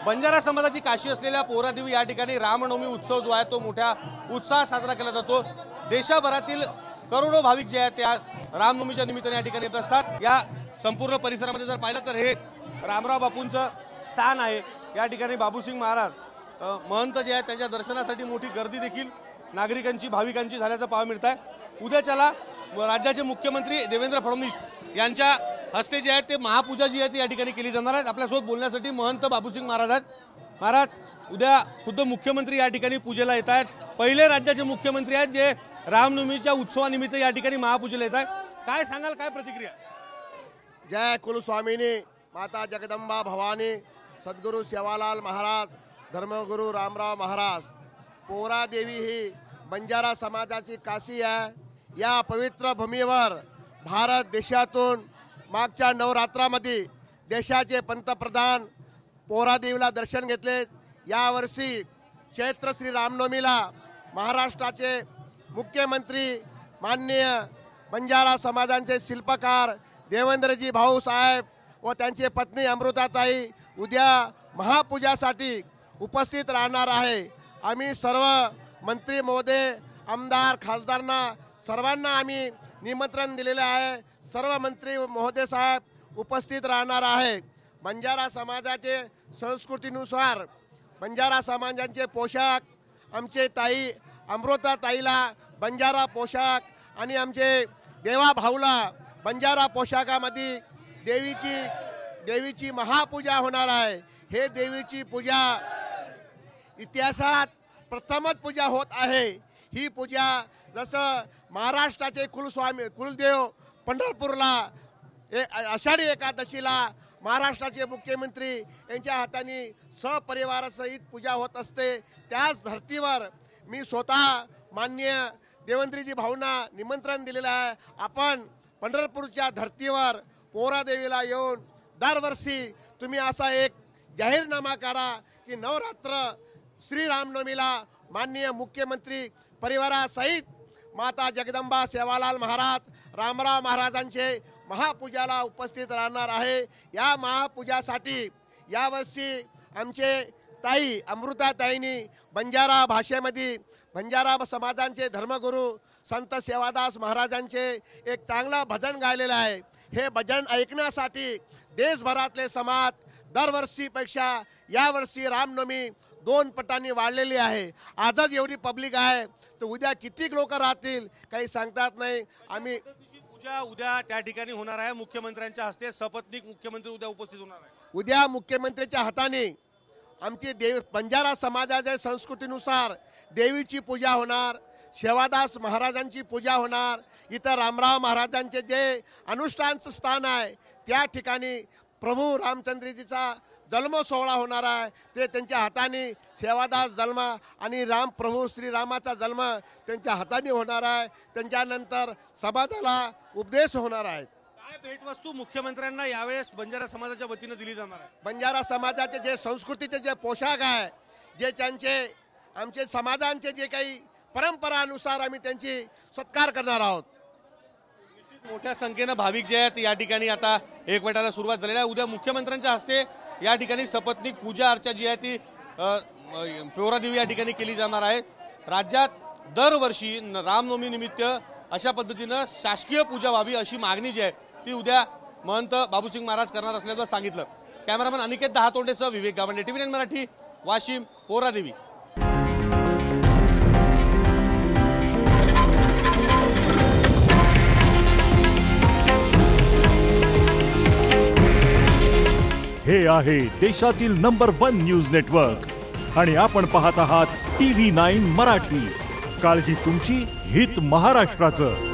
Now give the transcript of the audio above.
बंजारा समाजाची काशी असलेल्या पोहरादेवी या ठिकाणी रामनवमी उत्सव जो आहे तो मोठ्या उत्साहात साजरा केला जातो। देशभरातील करोडो भाविक जे आहेत त्या रामनवमीच्या निमित्ताने या ठिकाणी येत असतात। या संपूर्ण परिसरामध्ये जर पाहिलं तर हे रामराव बापूंचं स्थान आहे। या ठिकाणी बाबूसिंग महाराज महंत जे आहेत त्यांच्या दर्शनासाठी मोठी गर्दी देखील नागरिकांची भाविकांची झाल्याचं पाहायला मिळत आहे। उद्याच्याला राज्याचे मुख्यमंत्री देवेंद्र फडणवीस यांच्या हस्ते जे आहे ते महापूजा जी आहे ती या ठिकाणी केली जाणार आहे। आपल्यासोबत बोलण्यासाठी महंत बाबूसिंग महाराज आहेत। महाराज, उद्या खुद्द मुख्यमंत्री या ठिकाणी पूजेला येत आहेत। पहिले राज्याचे मुख्यमंत्री आहेत जे रामनवमीच्या उत्सवानिमित्त या ठिकाणी महापूजेला येत आहेत। काय सांगाल, काय प्रतिक्रिया? जय कुलस्वामिनी माता जगदंबा भवानी, सद्गुरु सेवालाल महाराज, धर्मगुरु रामराव महाराज। पोहरादेवी ही बंजारा समाजाची काशी आहे। या पवित्र भूमीवर भारत देशातून मागच्या नवरात्रामध्ये देशाचे पंतप्रधान पोहरादेवीला दर्शन घेतले। यावर्षी चैत्र श्री रामनवमीला महाराष्ट्राचे मुख्यमंत्री माननीय बंजारा समाजाचे शिल्पकार देवेंद्रजी भाऊसाहेब व त्यांची पत्नी अमृताताई उद्या महापूजासाठी उपस्थित राहणार आहे। आम्ही सर्व मंत्री महोदय, आमदार, खासदारांना सर्वांना आम्ही निमंत्रण दिलेले आहे। सर्व मंत्री महोदय साहेब उपस्थित राहणार आहे। बंजारा समाजाचे संस्कृतीनुसार बंजारा समाजाचे पोशाख, आमचे ताई अमृताताईला बंजारा पोशाख आणि आमचे देवा भाऊला बंजारा पोशाखामध्ये देवीची महापूजा होणार आहे। हे देवीची पूजा इतिहासात प्रथमच पूजा होत आहे। ही पूजा जसं महाराष्ट्राचे कुलदेव पंढरपूरला आषाढी एकादशीला महाराष्ट्राचे मुख्यमंत्री यांच्या हाताने सपरिवारासहित पूजा होत असते, त्याच धर्तीवर मी स्वतः माननीय देवेंद्रजी भाऊंना निमंत्रण दिलेलं आहे। आपण पंढरपूरच्या धर्तीवर पोहरादेवीला येऊन दरवर्षी तुम्ही असा एक जाहीरनामा काढा की नवरात्र श्रीरामनवमीला माननीय मुख्यमंत्री परिवारासहित माता जगदंबा सेवालाल महाराज, रामराव महाराजांचे महापूजाला उपस्थित राहणार आहे। या महापूजासाठी यावर्षी आमचे ताई अमृताताईंनी बंजारा भाषेमध्ये बंजारा समाजांचे धर्मगुरू संत सेवादास महाराजांचे एक चांगलं भजन गायलेलं आहे। हे भजन ऐकण्यासाठी देशभरातले समाज दरवर्षीपेक्षा यावर्षी रामनवमी 2 पटांनी वाढलेली आहे। आजच एवढी पब्लिक आहे तर उद्या किती लोक राहतील काही सांगतात नाही। आम्ही पूजा उद्या त्या ठिकाणी होणार आहे। मुख्यमंत्र्यांच्या हस्ते सपत्नीक मुख्यमंत्री उद्या उपस्थित होणार आहे। उद्या मुख्यमंत्र्यांच्या हाताने आमची बंजारा समाजाच्या संस्कृतीनुसार देवीची पूजा होणार, सेवादास महाराजांची पूजा होणार। इथं रामराव महाराजांचे जे अनुष्ठानचं स्थान आहे त्या ठिकाणी प्रभू रामचंद्रजीचा जन्म सोहळा होणार आहे। ते त्यांच्या हाताने सेवादास जन्म आणि प्रभू श्रीरामाचा जन्म त्यांच्या हाताने होणार आहे। त्यांच्यानंतर समाजाला उपदेश होणार आहे। काय भेटवस्तू मुख्यमंत्र्यांना यावेळेस बंजारा समाजाच्या वतीने दिली जाणार आहे? बंजारा समाजाचे जे संस्कृतीचे जे पोशाख आहे, जे त्यांचे आमचे समाजांचे जे काही परंपरानुसार आम्ही त्यांची सत्कार करणार आहोत। मोठ्या संख्येने भाविक जे आहेत या ठिकाणी आता एकवटाला सुरुवात झालेली आहे। उद्या मुख्यमंत्र्यांच्या हस्ते या ठिकाणी सपत्नीक पूजा अर्चा जी आहे ती पोहरादेवी या ठिकाणी केली जाणार आहे। राज्यात दरवर्षी रामनवमी निमित्त अशा पद्धतीनं शासकीय पूजा व्हावी अशी मागणी जी आहे ती उद्या महंत बाबूसिंग महाराज करणार असल्याचं सांगितलं। कॅमेरामन अनिकेत दहातोंडेसह विवेक गावंडे, TV9 मराठी, वाशिम, पोहरादेवी। हे आहे देशातील नंबर 1 न्यूज नेटवर्क आणि आपण पाहत आहात TV9 मराठी। काळजी तुमची, हित महाराष्ट्राचं।